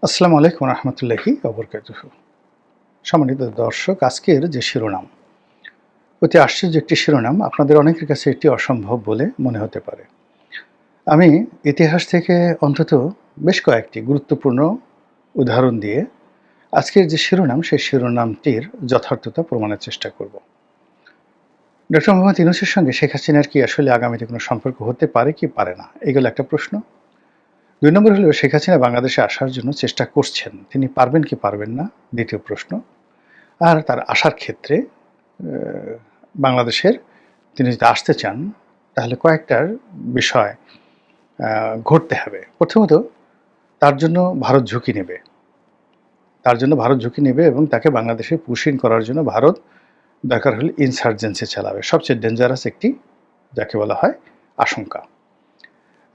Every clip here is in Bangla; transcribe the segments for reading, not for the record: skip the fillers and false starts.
আসসালামু আলাইকুম রহমতুল্লাহি ওবরকাতুহু। সম্মানিত দর্শক, আজকের যে শিরোনাম অতি আশ্চর্য একটি শিরোনাম, আপনাদের অনেকের কাছে এটি অসম্ভব বলে মনে হতে পারে। আমি ইতিহাস থেকে অন্তত বেশ কয়েকটি গুরুত্বপূর্ণ উদাহরণ দিয়ে আজকের যে শিরোনাম সেই শিরোনামটির যথার্থতা প্রমাণের চেষ্টা করব। ডক্টর মোহাম্মদ ইউনূসের সঙ্গে শেখ হাসিনার কি আসলে আগামীতে কোনো সম্পর্ক হতে পারে কি পারে না, এগুলো একটা প্রশ্ন। ২ নম্বর হলো শেখ হাসিনা বাংলাদেশে আসার জন্য চেষ্টা করছেন, তিনি পারবেন কি পারবেন না, দ্বিতীয় প্রশ্ন। আর তার আসার ক্ষেত্রে বাংলাদেশের তিনি যদি আসতে চান তাহলে কয়েকটার বিষয় ঘটতে হবে। প্রথমত, তার জন্য ভারত ঝুঁকি নেবে, এবং তাকে বাংলাদেশে পুশিং করার জন্য ভারত দরকার হলে ইনসার্জেন্সি চালাবে, সবচেয়ে ডেঞ্জারাস একটি যাকে বলা হয় আশঙ্কা।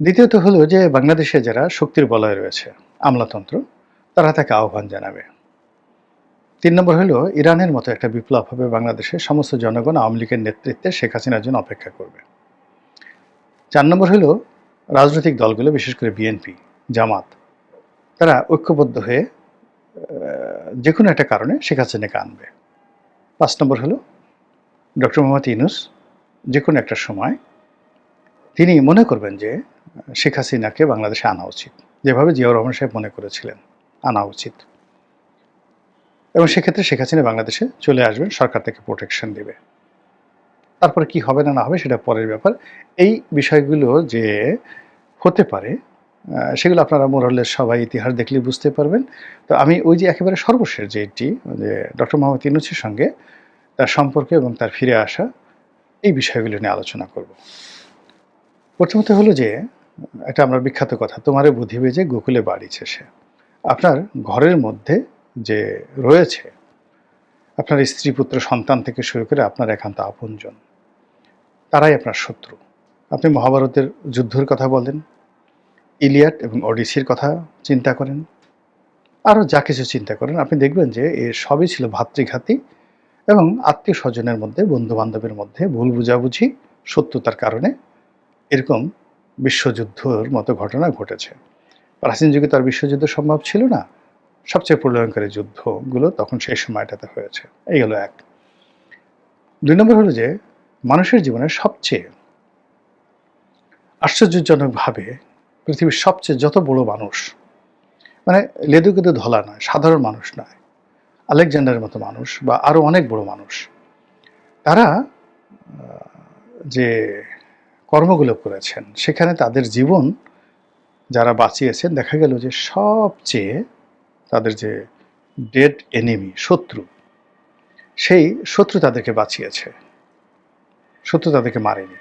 দ্বিতীয়ত হলো যে বাংলাদেশে যারা শক্তির বলয়ে রয়েছে, আমলাতন্ত্র, তারা তাকে আহ্বান জানাবে। ৩ নম্বর হলো ইরানের মতো একটা বিপ্লব হবে বাংলাদেশে, সমস্ত জনগণ আওয়ামী লীগের নেতৃত্বে শেখ হাসিনার জন্য অপেক্ষা করবে। ৪ নম্বর হলো রাজনৈতিক দলগুলো, বিশেষ করে বিএনপি, জামাত, তারা ঐক্যবদ্ধ হয়ে যে কোনো একটা কারণে শেখ হাসিনাকে আনবে। ৫ নম্বর হলো ডক্টর মোহাম্মদ ইউনূস যে কোনো একটা সময় তিনি মনে করবেন যে শেখ হাসিনাকে বাংলাদেশে আনা উচিত, যেভাবে জিয়াউর রহমান সাহেব মনে করেছিলেন আনা উচিত, এবং সেক্ষেত্রে শেখ হাসিনা বাংলাদেশে চলে আসবেন, সরকার থেকে প্রোটেকশন দেবে। তারপরে কি হবে না না হবে সেটা পরের ব্যাপার। এই বিষয়গুলো যে হতে পারে সেগুলো আপনারা মোরালের সবাই ইতিহাস দেখলেই বুঝতে পারবেন। তো আমি ওই যে একেবারে সর্বশেষ যেটি যে ডক্টর মোহাম্মদ ইউনূসের সঙ্গে তার সম্পর্ক এবং তার ফিরে আসা, এই বিষয়গুলো নিয়ে আলোচনা করব। প্রথমত হলো যে এটা আমরা বিখ্যাত কথা, তোমারে বুঝিবে যে গোকুলে বাড়িছে সে। আপনার ঘরের মধ্যে যে রয়েছে আপনার স্ত্রী, পুত্র, সন্তান থেকে শুরু করে আপনার একান্ত আপনজন, তারাই আপনার শত্রু। আপনি মহাভারতের যুদ্ধের কথা বলেন, ইলিয়াড এবং ওডিসির কথা চিন্তা করেন, আরও যা কিছু চিন্তা করেন, আপনি দেখবেন যে এর সবই ছিল ভাতৃঘাতী এবং আত্মীয় স্বজনের মধ্যে, বন্ধু বান্ধবের মধ্যে ভুল বুঝাবুঝি, শত্রুতার কারণে এরকম বিশ্বযুদ্ধর মতো ঘটনা ঘটেছে। প্রাচীন যুগে তার বিশ্বযুদ্ধ সম্ভব ছিল না, সবচেয়ে প্রলয়ঙ্করী যুদ্ধগুলো তখন সেই সময়টাতে হয়েছে। এই হলো এক। ২ নম্বর হলো যে মানুষের জীবনে সবচেয়ে আশ্চর্যজনকভাবে পৃথিবীর সবচেয়ে যত বড় মানুষ, মানে লেদু কেদু ধলা নয়, সাধারণ মানুষ নয়, আলেকজান্ডারের মতো মানুষ বা আরও অনেক বড় মানুষ, তারা যে কর্মগুলো করেছেন সেখানে তাদের জীবন যারা বাঁচিয়েছেন, দেখা গেল যে সবচেয়ে তাদের যে ডেড এনিমি, শত্রু, সেই শত্রু তাদেরকে বাঁচিয়েছে, শত্রু তাদেরকে মারেনি।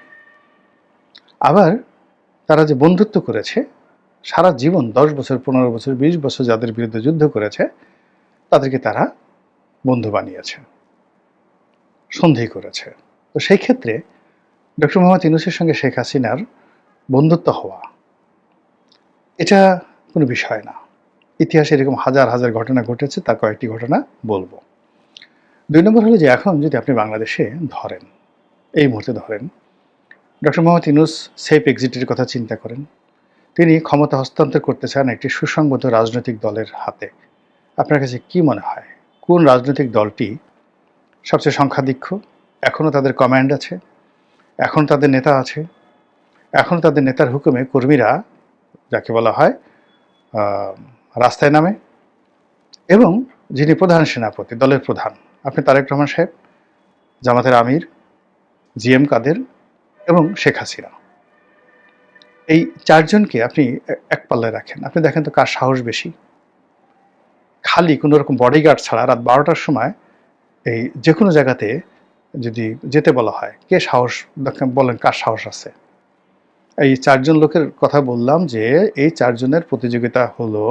আবার তারা যে বন্ধুত্ব করেছে সারা জীবন, 10 বছর, 15 বছর, 20 বছর যাদের বিরুদ্ধে যুদ্ধ করেছে তাদেরকে তারা বন্ধু বানিয়েছে, সন্ধি করেছে। তো সেই ক্ষেত্রে ডক্টর মোহাম্মদ ইউনূসের সঙ্গে শেখ হাসিনার বন্ধুত্ব হওয়া এটা কোনো বিষয় না। ইতিহাসে এরকম হাজার হাজার ঘটনা ঘটেছে, তার কয়েকটি ঘটনা বলবো। ২ নম্বর হলো যে এখন যদি আপনি বাংলাদেশে ধরেন, এই মুহূর্তে ধরেন, ডক্টর মোহাম্মদ ইউনূস সেফ এক্সিটের কথা চিন্তা করেন, তিনি ক্ষমতা হস্তান্তর করতে চান একটি সুসংবদ্ধ রাজনৈতিক দলের হাতে। আপনার কাছে কি মনে হয় কোন রাজনৈতিক দলটি সবচেয়ে সংখ্যাধিক্য? এখনও তাদের কমান্ড আছে, এখন তাদের নেতা আছে, এখন তাদের নেতার হুকুমে কর্মীরা যাকে বলা হয় রাস্তায় নামে, এবং যিনি প্রধান সেনাপতি, দলের প্রধান, আপনি তারেক রহমান সাহেব, জামাতের আমির জিএম কাদের এবং শেখ হাসিনা, এই চারজনকে আপনি এক পাল্লায় রাখেন, আপনি দেখেন তো কার সাহস বেশি। খালি কোনো রকম বডিগার্ড ছাড়া রাত 12টার সময় এই যে কোনো জায়গাতে যদি যেতে বলা হয়, কে সাহস বলেন, কার সাহস আছে? এই 4 জন লোকের কথা বললাম যে এই 4 জনের প্রতিযোগিতা হলো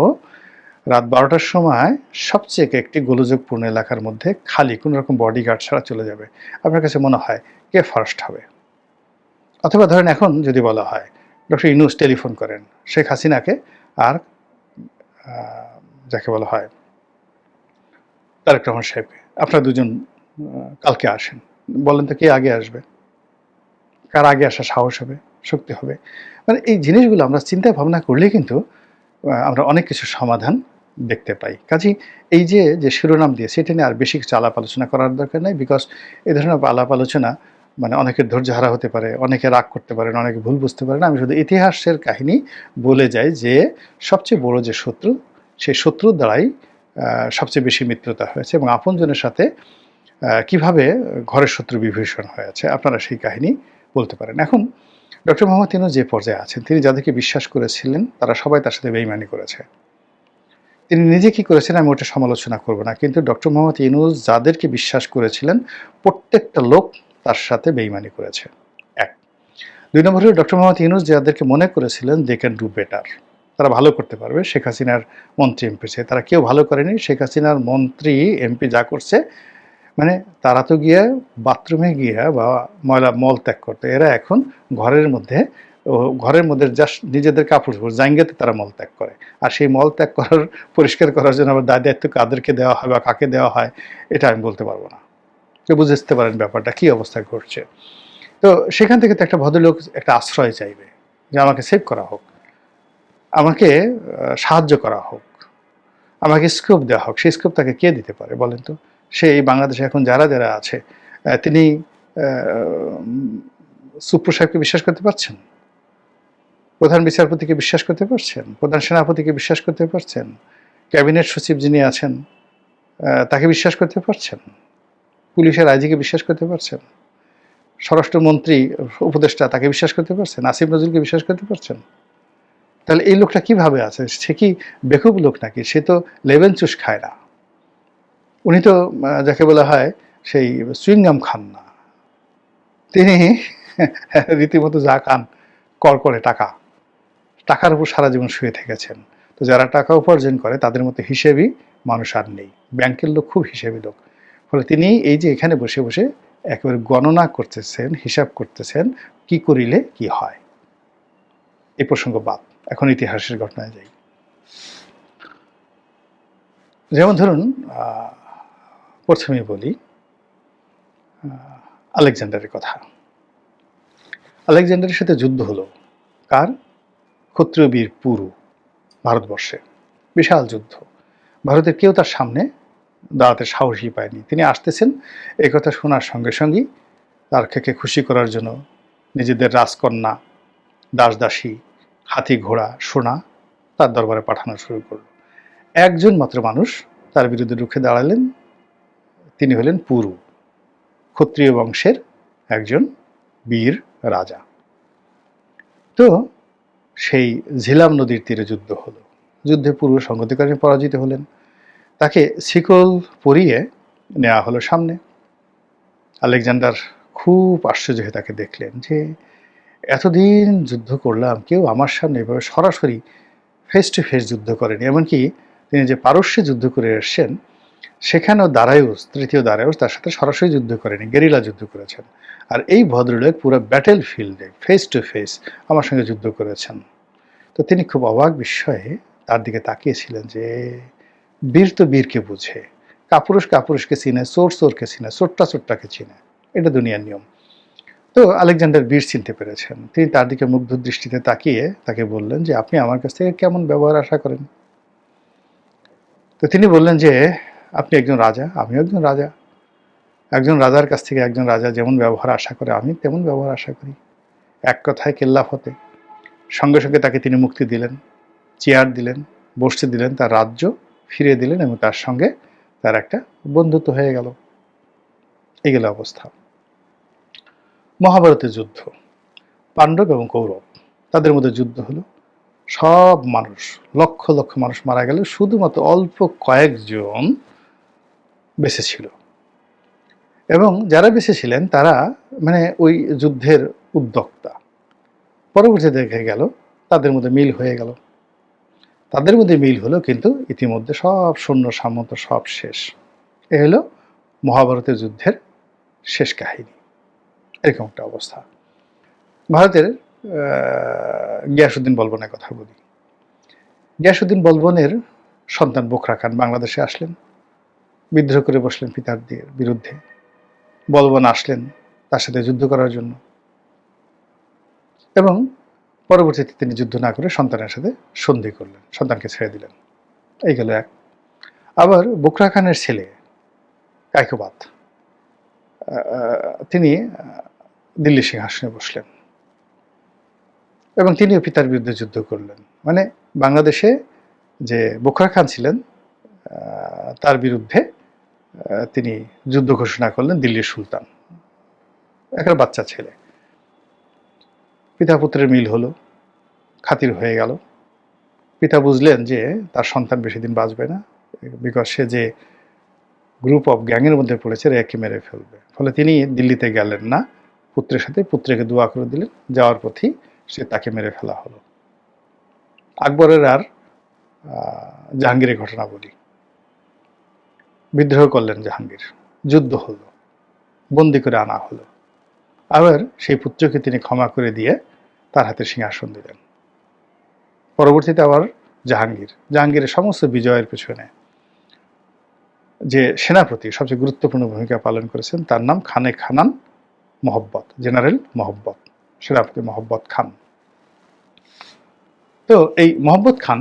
রাত 12টার সময় সবচেয়ে একটি গোলযোগপূর্ণ এলাকার মধ্যে খালি কোনো রকম বডিগার্ড ছাড়া চলে যাবে। আপনার কাছে মনে হয় কে ফার্স্ট হবে? অথবা ধরেন এখন যদি বলা হয় ডক্টর ইউনূস টেলিফোন করেন শেখ হাসিনাকে আর যাকে বলা হয় তারেক রহমান সাহেবকে, আপনারা দুজন কালকে আসেন, বলেন তো কে আগে আসবে? কার আগে আসার সাহস হবে, শক্তি হবে? মানে এই জিনিসগুলো আমরা চিন্তা ভাবনা করলে কিন্তু আমরা অনেক কিছু সমাধান দেখতে পাই। কাজেই এই যে শিরোনাম দিয়েছি এটা নিয়ে আর বেশি কিছু আলাপ আলোচনা করার দরকার নাই। বিকজ এই ধরনের আলাপ আলোচনা মানে অনেকের ধৈর্যহারা হতে পারে, অনেকে রাগ করতে পারেন, অনেকে ভুল বুঝতে পারেন। আমি শুধু ইতিহাসের কাহিনী বলে যাই যে সবচেয়ে বড় যে শত্রু, সেই শত্রুর দ্বারাই সবচেয়ে বেশি মিত্রতা হয়েছে এবং আপনজনের সাথে কিভাবে ঘরের শত্রু বিভীষণ হয়েছে আপনারা সেই কাহিনী বলতে পারেন। এখন ডক্টর মোহাম্মদ ইউনূস যে পর্যায়ে আছেন, তিনি যাদেরকে বিশ্বাস করেছিলেন তারা সবাই তার সাথে বেইমানি করেছে। তিনি নিজে কি করেছেন আমি ওটা সমালোচনা করব না, কিন্তু ডক্টর মোহাম্মদ ইউনূস যাদেরকে বিশ্বাস করেছিলেন প্রত্যেকটা লোক তার সাথে বেইমানি করেছে। এক। ২ নম্বর হলো ডক্টর মোহাম্মদ ইউনূস যাদেরকে মনে করেছিলেন দে ক্যান ডু বেটার, তারা ভালো করতে পারবে শেখ হাসিনার মন্ত্রী এমপি চেয়ে, তারা কেউ ভালো করেনি। শেখ হাসিনার মন্ত্রী এমপি যা করছে মানে তারা তো গিয়ে বাথরুমে গিয়ে বা মল ত্যাগ করতে, এরা এখন ঘরের মধ্যে জাস্ট নিজেদের কাপড় জাঙ্গিয়াতে তারা মল ত্যাগ করে। আর সেই মল ত্যাগ করার পরিষ্কার করার জন্য আবার দায়িত্ব কাদেরকে দেওয়া হয় বা কাকে দেওয়া হয় এটা আমি বলতে পারবো না। কেউ বুঝতে পারেন ব্যাপারটা কী অবস্থায় ঘটছে। তো সেখান থেকে তো একটা ভদ্রলোক একটা আশ্রয় চাইবে যে আমাকে সেভ করা হোক, আমাকে সাহায্য করা হোক, আমাকে স্কোপ দেওয়া হোক। সেই স্কোপ তাকে কে দিতে পারে বলেন তো? সে এই বাংলাদেশে এখন যারা যারা আছে তিনি সুপ্র সাহেবকে বিশ্বাস করতে পারছেন? প্রধান বিচারপতিকে বিশ্বাস করতে পারছেন? প্রধান সেনাপতিকে বিশ্বাস করতে পারছেন? ক্যাবিনেট সচিব যিনি আছেন তাকে বিশ্বাস করতে পারছেন? পুলিশের আইজিকে বিশ্বাস করতে পারছেন? স্বরাষ্ট্রমন্ত্রী উপদেষ্টা তাকে বিশ্বাস করতে পারছেন? আসিফ নজরুলকে বিশ্বাস করতে পারছেন? তাহলে এই লোকটা কিভাবে আছে? সে কি বেকুব লোক নাকি? সে তো লেবেন চুষ খায় না। উনি তো যাকে বলা হয় সেই চুইংগাম খান না, তিনি রীতিমতো যা খান করে টাকার উপর সারা জীবন শুয়ে থেকেছেন। তো যারা টাকা উপার্জন করে তাদের মতো হিসেবি মানুষ আর নেই। ব্যাংকের লোক খুব হিসেবি লোক। ফলে তিনি এই যে এখানে বসে বসে একেবারে গণনা করতেছেন, হিসাব করতেছেন কি করিলে কি হয়। এই প্রসঙ্গ বাদ, এখন ইতিহাসের ঘটনায় যাই। যেমন ধরুন প্রথমেই বলি আলেকজান্ডারের কথা। আলেকজান্ডারের সাথে যুদ্ধ হলো কার? ক্ষত্রিয় বীর পুরু ভারতবর্ষে, বিশাল যুদ্ধ। ভারতের কেউ তার সামনে দাঁড়াতে সাহসই পায়নি। তিনি আসতেছেন এই কথা শোনার সঙ্গে সঙ্গেই তার খেকে খুশি করার জন্য নিজেদের রাজকন্যা, দাসদাসী, হাতি ঘোড়া, সোনা তার দরবারে পাঠানো শুরু করল। একজন মাত্র মানুষ তার বিরুদ্ধে রুখে দাঁড়ালেন, তিনি হলেন পুরু, ক্ষত্রিয় বংশের একজন বীর রাজা। তো সেই ঝিলাম নদীর তীরে যুদ্ধ হলো। যুদ্ধে পুরু সংগতিকারী পরাজিত হলেন, তাকে শিকল পরিয়ে নেওয়া হলো সামনে। আলেকজান্ডার খুব আশ্চর্য হয়ে তাকে দেখলেন যে এতদিন যুদ্ধ করলাম, কেউ আমার সামনে এভাবে সরাসরি ফেস টু ফেস যুদ্ধ করেনি। এমনকি তিনি যে পারস্যে যুদ্ধ করে এসছেন সেখানেও দারায়ুস, তৃতীয় দারায়ুস তার সাথে সরাসরি যুদ্ধ করেনি, গেরিলা যুদ্ধ করেছেন। আর এই ভদ্রলোক পুরো ব্যাটেল ফিল্ডে ফেস টু ফেস আমার সঙ্গে যুদ্ধ করেছেন। তো তিনি খুব অবাক বিস্ময়ে তার দিকে তাকিয়েছিলেন যে বীর তো বীরকে বুঝে, কাপুরুষ কাপুরুষকে চিনে, চোর চোরকে চিনে, চোরটা চোরটাকে চিনে, এটা দুনিয়ার নিয়ম। তো আলেকজান্ডার বীর চিনতে পেরেছেন। তিনি তার দিকে মুগ্ধ দৃষ্টিতে তাকিয়ে তাকে বললেন যে আপনি আমার কাছ থেকে কেমন ব্যবহার আশা করেন? তো তিনি বললেন যে আপনি একজন রাজা, আমিও একজন রাজা। একজন রাজার কাছ থেকে একজন রাজা যেমন ব্যবহার আশা করে আমি তেমন ব্যবহার আশা করি। এক কথায় কেল্লা ফতে। সঙ্গে সঙ্গে তাকে তিনি মুক্তি দিলেন, চেয়ার দিলেন, বসতে দিলেন, তার রাজ্য ফিরিয়ে দিলেন এবং তার সঙ্গে তার একটা বন্ধুত্ব হয়ে গেল। এই গেল অবস্থা। মহাভারতের যুদ্ধ, পাণ্ডব এবং কৌরব তাদের মধ্যে যুদ্ধ হলো। সব মানুষ, লক্ষ লক্ষ মানুষ মারা গেল, শুধুমাত্র অল্প কয়েকজন বেঁচে ছিল। এবং যারা বেঁচে ছিলেন তারা মানে ওই যুদ্ধের উদ্যোক্তা। পরবর্তীতে দেখা গেল তাদের মধ্যে মিল হয়ে গেল, তাদের মধ্যে মিল হলো, কিন্তু ইতিমধ্যে সব সৈন্য সামন্ত সব শেষ। এ হলো মহাভারতের যুদ্ধের শেষ কাহিনী। এরকম একটা অবস্থা। ভারতের গিয়াসউদ্দিন বলবনের কথা বলি। গিয়াসউদ্দিন বলবনের সন্তান বোখরা খান বাংলাদেশে আসলেন, বিদ্রোহ করে বসলেন পিতার বিরুদ্ধে। বলবন আসলেন তার সাথে যুদ্ধ করার জন্য এবং পরবর্তীতে তিনি যুদ্ধ না করে সন্তানের সাথে সন্ধি করলেন, সন্তানকে ছেড়ে দিলেন। এই গেল এক। আবার বুকরা খানের ছেলে কায়কোবাদ, তিনি দিল্লি সিংহাসনে বসলেন এবং তিনিও পিতার বিরুদ্ধে যুদ্ধ করলেন। মানে বাংলাদেশে যে বুকরা খান ছিলেন তার বিরুদ্ধে তিনি যুদ্ধ ঘোষণা করলেন দিল্লির সুলতান, একটা বাচ্চা ছেলে। পিতা পুত্রের মিল হলো, খাতির হয়ে গেল। পিতা বুঝলেন যে তার সন্তান বেশি দিন বাঁচবে না, বিকজ সে যে গ্রুপ অফ গ্যাংয়ের মধ্যে পড়েছে একে মেরে ফেলবে। ফলে তিনি দিল্লিতে গেলেন না পুত্রের সাথে, পুত্রকে দোয়া করে দিলেন, যাওয়ার পথেই সে তাকে মেরে ফেলা হলো। আকবরের আর জাহাঙ্গীরের ঘটনা বলি। বিদ্রোহ করলেন জাহাঙ্গীর, যুদ্ধ হলো, বন্দি করে আনা হলো। আবার সেই পুত্রকে তিনি ক্ষমা করে দিয়ে তার হাতে সিংহাসন দিলেন। পরবর্তীতে আবার জাহাঙ্গীরের সমস্ত বিজয়ের পেছনে যে সেনাপতি সবচেয়ে গুরুত্বপূর্ণ ভূমিকা পালন করেছেন তার নাম খানে খানান মোহব্বত, জেনারেল মোহব্বত, সেনাপতি মোহব্বত খান। তো এই মোহব্বত খান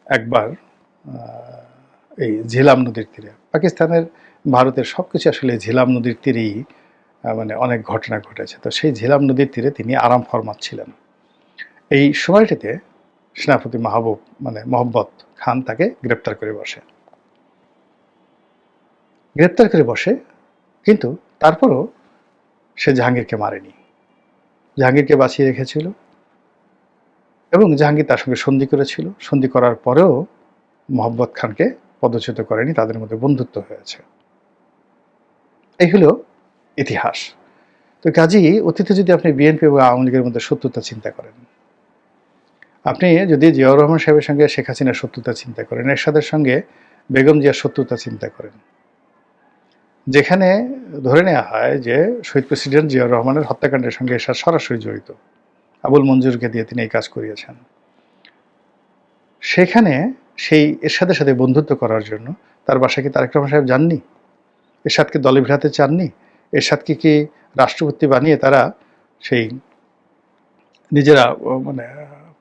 একবার এই ঝিলাম নদীর তীরে, পাকিস্তানের ভারতের সবকিছু আসলে ঝিলাম নদীর তীরেই মানে অনেক ঘটনা ঘটেছে। তো সেই ঝিলাম নদীর তীরে তিনি আরাম ফরমাচ্ছিলেন। এই সময়টিতে সেনাপতি মোহব্বত খান তাকে গ্রেপ্তার করে বসে, কিন্তু তারপরও সে জাহাঙ্গীরকে মারেনি, জাহাঙ্গীরকে বাঁচিয়ে রেখেছিল এবং জাহাঙ্গীর তার সঙ্গে সন্ধি করেছিল। সন্ধি করার পরেও মোহব্বত খানকে পদচ্যুত করেনি, তাদের মধ্যে বন্ধুত্ব হয়েছে। এই হলো ইতিহাস। তো কাজেই অতীতে যদি আপনি বিএনপি এবং আওয়ামী লীগের মধ্যে শত্রুতা চিন্তা করেন, আপনি যদি জিয়াউর রহমান সাহেবের সঙ্গে শেখ হাসিনার শত্রুতা চিন্তা করেন, এরশাদের সঙ্গে বেগম জিয়ার শত্রুতা চিন্তা করেন, যেখানে ধরে নেওয়া হয় যে শহীদ প্রেসিডেন্ট জিয়াউর রহমানের হত্যাকাণ্ডের সঙ্গে এরশাদ সরাসরি জড়িত, আবুল মঞ্জুরকে দিয়ে তিনি এই কাজ করিয়েছেন, সেখানে সেই এরশাদের সাথে বন্ধুত্ব করার জন্য তার বাসায় কি তারেক রহমান সাহেব যাননি? এরশাদকে দলে ভিড়াতে চাননি? এরশাদকে কি রাষ্ট্রপতি বানিয়ে তারা সেই নিজেরা মানে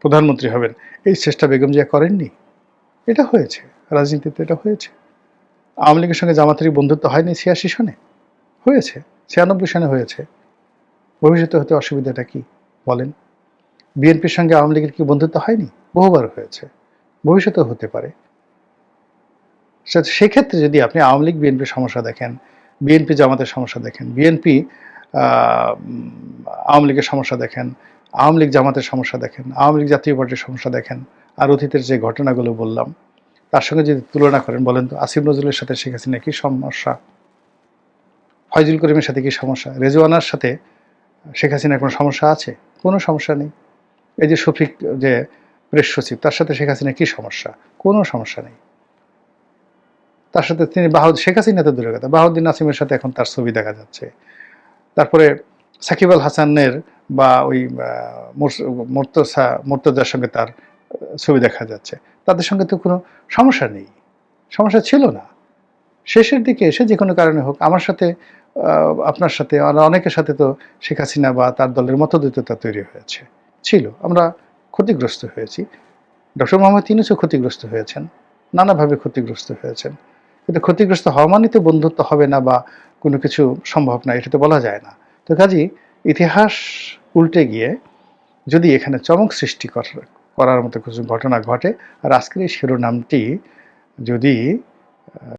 প্রধানমন্ত্রী হবেন এই চেষ্টা বেগম জিয়া করেননি? এটা হয়েছে, রাজনীতিতে এটা হয়েছে। আওয়ামী লীগের সঙ্গে জামাতেরই বন্ধুত্ব হয়নি ৮৬ সনে, হয়েছে ৯৬ সনে হয়েছে। ভবিষ্যতে হতে অসুবিধাটা কি বলেন? বিএনপির সঙ্গে আওয়ামী লীগের কি বন্ধুত্ব হয়নি? বহুবার হয়েছে, ভবিষ্যতেও হতে পারে। সেক্ষেত্রে যদি আপনি আওয়ামী লীগ বিএনপির সমস্যা দেখেন, বিএনপি জামাতের সমস্যা দেখেন, বিএনপি আওয়ামী লীগের সমস্যা দেখেন, আওয়ামী লীগ জামাতের সমস্যা দেখেন, আওয়ামী লীগ জাতীয় পার্টির সমস্যা দেখেন, আর অতীতের যে ঘটনাগুলো বললাম তার সঙ্গে যদি তুলনা করেন, বলেন তো আসিফ নজরুলের সাথে শেখ হাসিনা কি সমস্যা? ফয়জুল করিমের সাথে কি সমস্যা? রেজওয়ানার সাথে শেখ হাসিনার কোনো সমস্যা আছে? কোনো সমস্যা নেই। এই যে শফিক যে প্রেস সচিব, তার সাথে শেখ হাসিনা কি সমস্যা? কোনো সমস্যা নেই। তার সাথে তিনি শেখ হাসিনা তো দূরের কথা, বাহাউদ্দিন নাসিমের সাথে এখন তার ছবি দেখা যাচ্ছে। তারপরে সাকিব আল হাসানের বা ওই মোর্তজার সঙ্গে তার ছবি দেখা যাচ্ছে। তাদের সঙ্গে তো কোনো সমস্যা নেই, সমস্যা ছিল না। শেষের দিকে এসে যে কোনো কারণে হোক আমার সাথে আপনার সাথে অনেকের সাথে তো শেখ হাসিনা বা তার দলের মতদ্বৈততা তৈরি হয়েছে, ছিল। আমরা ক্ষতিগ্রস্ত হয়েছি। ডক্টর মোহাম্মদ ইউনূসও ক্ষতিগ্রস্ত হয়েছেন, নানাভাবে ক্ষতিগ্রস্ত হয়েছেন। কিন্তু ক্ষতিগ্রস্ত হওয়া মানে তো বন্ধুত্ব হবে না বা কোনো কিছু সম্ভব না, এটা তো বলা যায় না। তো কাজেই ইতিহাস উল্টে গিয়ে যদি এখানে চমক সৃষ্টি করার মতো কিছু ঘটনা ঘটে, আর আজকের এই শিরোনামটি যদি